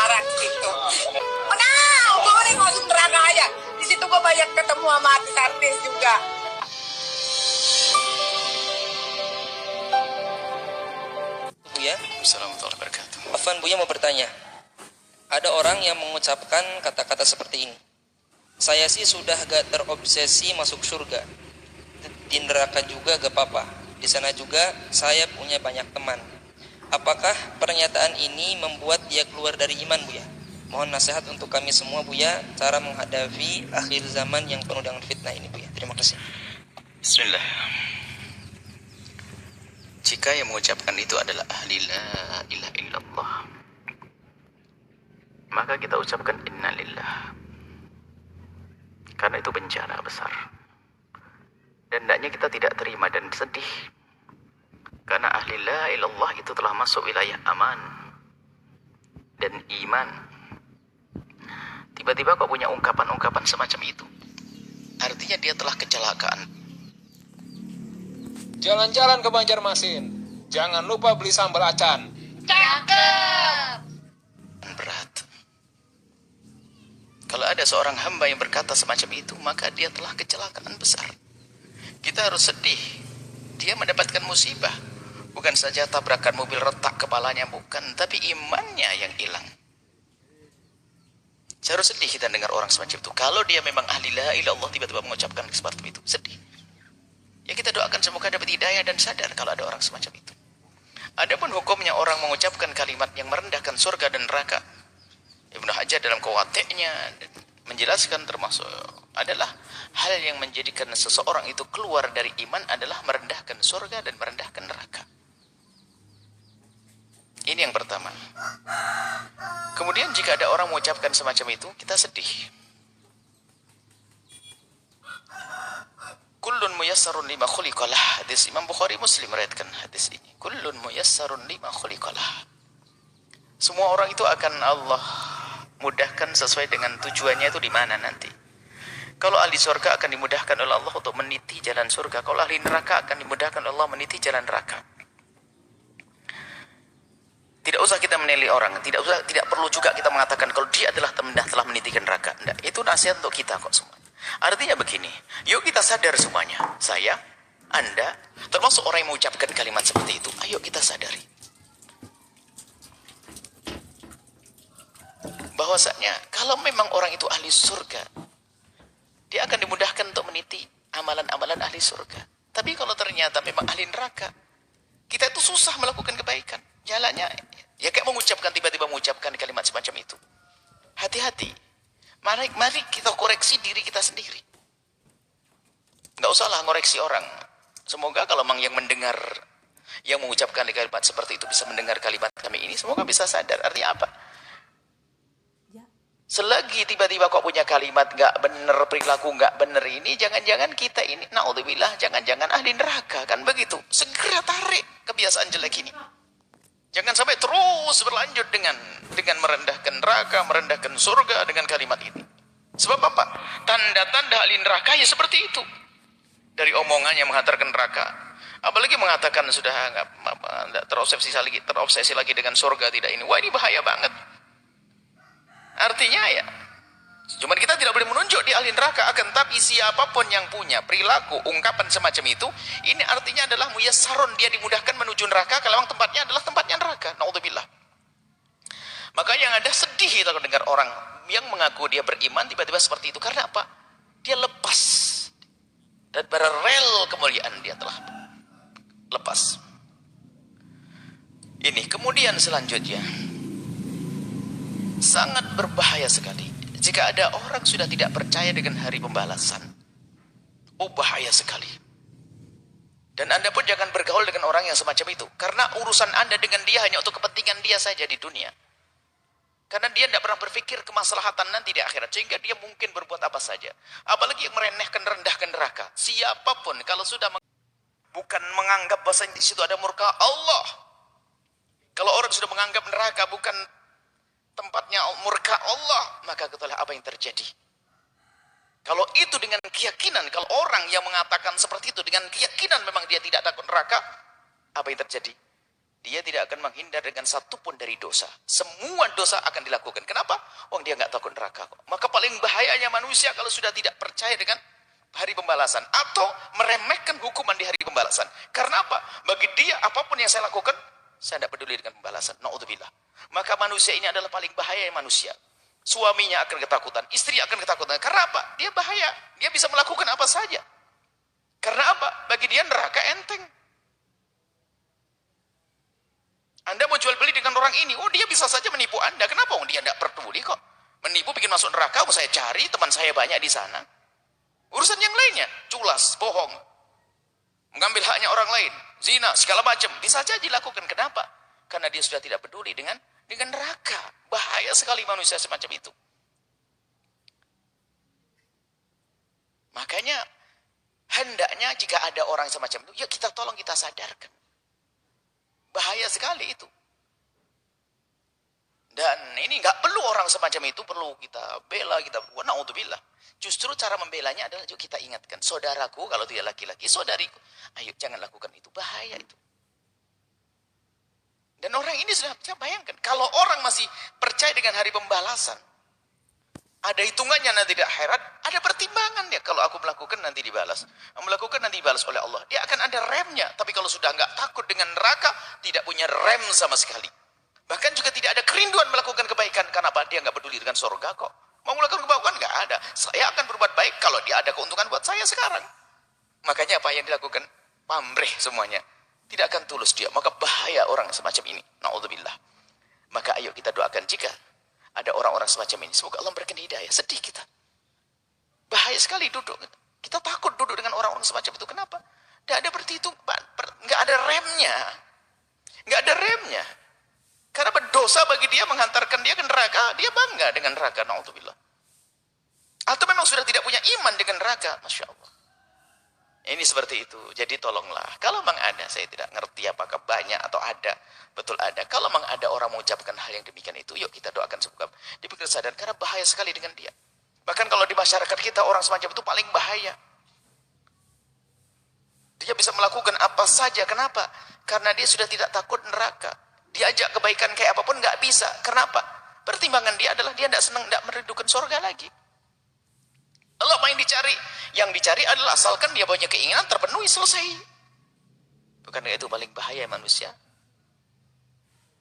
penasaran gitu. Nah, boleh masuk neraka aja. Di situ gue banyak ketemu sama artis-artis juga. Buya, Assalamualaikum warahmatullahi wabarakatuh. Afwan, Buya mau bertanya. Ada orang yang mengucapkan kata-kata seperti ini. Saya sih sudah gak terobsesi masuk surga. Di neraka juga gak apa-apa. Di sana juga saya punya banyak teman. Apakah pernyataan ini membuat dia keluar dari iman, Buya? Mohon nasihat untuk kami semua, Buya, cara menghadapi akhir zaman yang penuh dengan fitnah ini, Buya. Terima kasih. Bismillah. Jika yang mengucapkan itu adalah ahli la ilaha illallah, maka kita ucapkan innalillah. Karena itu bencana besar. Dan hendaknya kita tidak terima dan sedih. Karena ahli la ilallah itu telah masuk wilayah aman dan iman. Tiba-tiba kok punya ungkapan-ungkapan semacam itu. Artinya dia telah kecelakaan. Jalan-jalan ke Banjarmasin. Jangan lupa beli sambal acan. Cakep. Berat. Kalau ada seorang hamba yang berkata semacam itu, maka dia telah kecelakaan besar. Kita harus sedih. Dia mendapatkan musibah. Bukan saja tabrakan mobil retak kepalanya, bukan. Tapi imannya yang hilang. Saya harus sedih kita dengar orang semacam itu. Kalau dia memang ahli la ilallah tiba-tiba mengucapkan seperti itu, sedih. Ya kita doakan semoga dapat hidayah dan sadar kalau ada orang semacam itu. Adapun hukumnya orang mengucapkan kalimat yang merendahkan surga dan neraka, Ibnu Hajar dalam Qawatiknya menjelaskan termasuk adalah hal yang menjadikan seseorang itu keluar dari iman adalah merendahkan surga dan merendahkan neraka. Ini yang pertama. Kemudian jika ada orang mengucapkan semacam itu, kita sedih. Kullun muyassarun lima khuliqalah. Hadis Imam Bukhari Muslim meriwayatkan hadis ini. Kullun muyassarun lima khuliqalah. Semua orang itu akan Allah mudahkan sesuai dengan tujuannya itu di mana nanti. Kalau ahli surga akan dimudahkan oleh Allah untuk meniti jalan surga. Kalau ahli neraka akan dimudahkan oleh Allah meniti jalan neraka. Tidak usah kita menilai orang, tidak perlu juga kita mengatakan kalau dia adalah telah menitikan neraka. Tidak, itu nasihat untuk kita kok semua. Artinya begini, yuk kita sadar semuanya. Saya, Anda, termasuk orang yang mengucapkan kalimat seperti itu. Ayo kita sadari. Bahwasanya, kalau memang orang itu ahli surga, dia akan dimudahkan untuk meniti amalan-amalan ahli surga. Tapi kalau ternyata memang ahli neraka, kita itu susah melakukan kebaikan. Jalannya, ya kayak tiba-tiba mengucapkan kalimat semacam itu. Hati-hati. Mari kita koreksi diri kita sendiri. Nggak usahlah ngoreksi orang. Semoga kalau memang yang mendengar, yang mengucapkan kalimat seperti itu bisa mendengar kalimat kami ini, semoga bisa sadar. Artinya apa? Selagi tiba-tiba kok punya kalimat nggak bener, perilaku nggak bener ini, jangan-jangan kita ini, naudzubillah, jangan-jangan ahli neraka, kan begitu. Segera tarik kebiasaan jelek ini. Jangan sampai terus berlanjut dengan merendahkan neraka, merendahkan surga dengan kalimat ini. Sebab apa? Tanda-tanda ahli neraka ya seperti itu. Dari omongannya menghantarkan neraka. Apalagi mengatakan sudah nggak terobsesi lagi dengan surga tidak ini. Wah, ini bahaya banget. Artinya ya, cuman kita tidak boleh menunjuk di ahli neraka, akan tapi siapapun yang punya perilaku, ungkapan semacam itu, ini artinya adalah muyassarun, dia dimudahkan menuju neraka, kalau memang tempatnya adalah tempatnya neraka. Naudzubillah. Maka yang ada sedih kita mendengar orang yang mengaku dia beriman tiba-tiba seperti itu. Karena apa? Dia lepas dan pada rel kemuliaan dia telah lepas. Ini kemudian selanjutnya sangat berbahaya sekali jika ada orang sudah tidak percaya dengan hari pembalasan. Oh, bahaya sekali. Dan Anda pun jangan bergaul dengan orang yang semacam itu, karena urusan Anda dengan dia hanya untuk kepentingan dia saja di dunia. Karena dia tidak pernah berpikir kemaslahatan nanti di akhirat, sehingga dia mungkin berbuat apa saja. Apalagi yang merendahkan neraka. Siapapun kalau sudah bukan menganggap bahwa di situ ada murka Allah. Kalau orang sudah menganggap neraka bukan tempatnya murka Allah, maka ketahuilah apa yang terjadi. Kalau itu dengan keyakinan, kalau orang yang mengatakan seperti itu dengan keyakinan memang dia tidak takut neraka, apa yang terjadi? Dia tidak akan menghindar dengan dengan satu pun dari dosa. Semua dosa akan dilakukan. Kenapa? Wong dia nggak takut neraka kok. Maka paling bahayanya manusia kalau sudah tidak percaya dengan hari pembalasan atau meremehkan hukuman di hari pembalasan. Karena apa? Bagi dia apapun yang saya lakukan, saya tidak peduli dengan pembalasan. Na'udzubillah. Maka manusia ini adalah paling bahaya manusia. Suaminya akan ketakutan, istri akan ketakutan. Karena apa? Dia bahaya. Dia bisa melakukan apa saja. Karena apa? Bagi dia neraka enteng. Anda mau jual beli dengan orang ini, oh dia bisa saja menipu Anda. Kenapa? Oh dia tidak peduli kok. Menipu bikin masuk neraka, oh saya cari, teman saya banyak di sana. Urusan yang lainnya, culas, bohong. Mengambil haknya orang lain, zina, segala macam. Bisa saja dilakukan. Kenapa? Karena dia sudah tidak peduli dengan neraka. Bahaya sekali manusia semacam itu. Makanya, hendaknya jika ada orang semacam itu, ya kita tolong, kita sadarkan. Bahaya sekali itu. Dan ini nggak perlu orang semacam itu, perlu kita bela, kita na'udzubillah. Justru cara membelanya adalah yuk kita ingatkan. Saudaraku, kalau tidak laki-laki, saudariku. Ayo jangan lakukan itu, bahaya itu. Dan orang ini sudah bayangkan, kalau orang masih percaya dengan hari pembalasan, ada hitungannya nanti di akhirat, ada pertimbangan ya. Kalau aku melakukan nanti dibalas. Melakukan nanti dibalas oleh Allah. Dia akan ada remnya. Tapi kalau sudah nggak takut dengan neraka, tidak punya rem sama sekali. Bahkan juga tidak ada kerinduan melakukan kebaikan. Karena apa? Dia nggak peduli dengan surga kok. Mau melakukan kebaikan nggak ada. Saya akan berbuat baik kalau dia ada keuntungan buat saya sekarang. Makanya apa yang dilakukan? Pamrih semuanya. Tidak akan tulus dia. Maka bahaya orang semacam ini. Na'udzubillah. Maka ayo kita doakan jika ada orang-orang semacam ini. Semoga Allah memberikan hidayah. Sedih kita. Bahaya sekali duduk. Kita takut duduk dengan orang-orang semacam itu. Kenapa? Tidak ada perhitungan. Nggak ada remnya. Nggak ada remnya. Karena berdosa bagi dia menghantarkan dia ke neraka. Dia bangga dengan neraka. Na'udzubillah. Atau memang sudah tidak punya iman dengan neraka. Masya Allah. Ini seperti itu. Jadi tolonglah. Kalau memang ada, saya tidak ngerti apakah banyak atau ada. Betul ada. Kalau memang ada orang mengucapkan hal yang demikian itu, yuk kita doakan semoga dia sadar. Karena bahaya sekali dengan dia. Bahkan kalau di masyarakat kita, orang semacam itu paling bahaya. Dia bisa melakukan apa saja. Kenapa? Karena dia sudah tidak takut neraka. Diajak kebaikan kayak apapun nggak bisa. Kenapa? Pertimbangan dia adalah dia tidak senang, tidak merindukan surga lagi. Allah apa yang dicari? Yang dicari adalah asalkan dia punya keinginan terpenuhi, selesai. Bukankah itu paling bahaya manusia?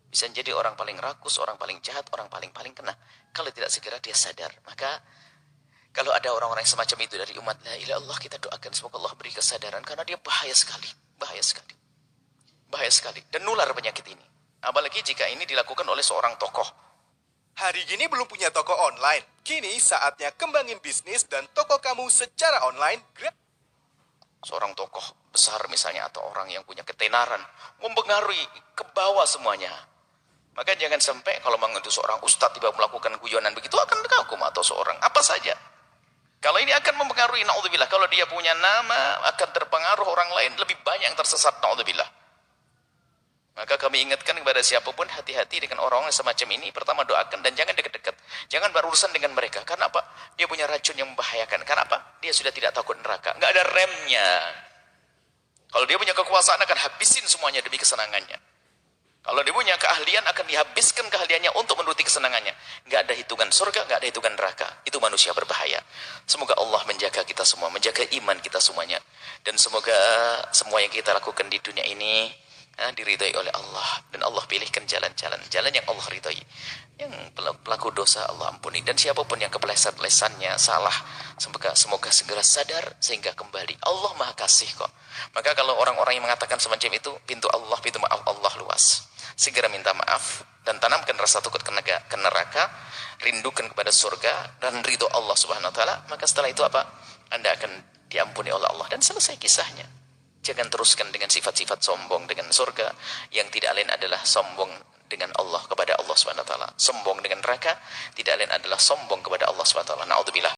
Bisa jadi orang paling rakus, orang paling jahat, orang paling kena. Kalau tidak segera dia sadar. Maka kalau ada orang-orang yang semacam itu dari umat la ilaha illallah, kita doakan semoga Allah beri kesadaran. Karena dia bahaya sekali. Bahaya sekali. Bahaya sekali. Dan nular penyakit ini. Apalagi jika ini dilakukan oleh seorang tokoh. Hari gini belum punya toko online. Kini saatnya kembangin bisnis dan toko kamu secara online. Seorang tokoh besar misalnya atau orang yang punya ketenaran mempengaruhi ke bawah semuanya. Maka jangan sampai kalau mengenai seorang ustadz tiba melakukan guyonan begitu akan kagum atau seorang apa saja. Kalau ini akan mempengaruhi, na'udzubillah. Kalau dia punya nama akan terpengaruh orang lain, lebih banyak yang tersesat, na'udzubillah. Maka kami ingatkan kepada siapapun, hati-hati dengan orang yang semacam ini. Pertama doakan dan jangan dekat-dekat. Jangan berurusan dengan mereka. Karena apa? Dia punya racun yang membahayakan. Karena apa? Dia sudah tidak takut neraka. Nggak ada remnya. Kalau dia punya kekuasaan akan habisin semuanya demi kesenangannya. Kalau dia punya keahlian akan dihabiskan keahliannya untuk menuruti kesenangannya. Nggak ada hitungan surga, nggak ada hitungan neraka. Itu manusia berbahaya. Semoga Allah menjaga kita semua, menjaga iman kita semuanya. Dan semoga semua yang kita lakukan di dunia ini diridhai oleh Allah. Dan Allah pilihkan jalan yang Allah ridhai. Yang pelaku dosa Allah ampuni. Dan siapapun yang kepleset lesannya salah, semoga segera sadar sehingga kembali. Allah maha kasih kok. Maka kalau orang-orang yang mengatakan semacam itu, pintu maaf Allah luas. Segera minta maaf dan tanamkan rasa takut ke neraka, rindukan kepada surga dan ridho Allah Subhanahu wa taala. Maka setelah itu apa? Anda akan diampuni oleh Allah dan selesai kisahnya. Jangan teruskan dengan sifat-sifat sombong dengan surga yang tidak lain adalah sombong dengan Allah kepada Allah Subhanahu wa taala. Sombong dengan neraka tidak lain adalah sombong kepada Allah Subhanahu wa taala. Naudzubillah.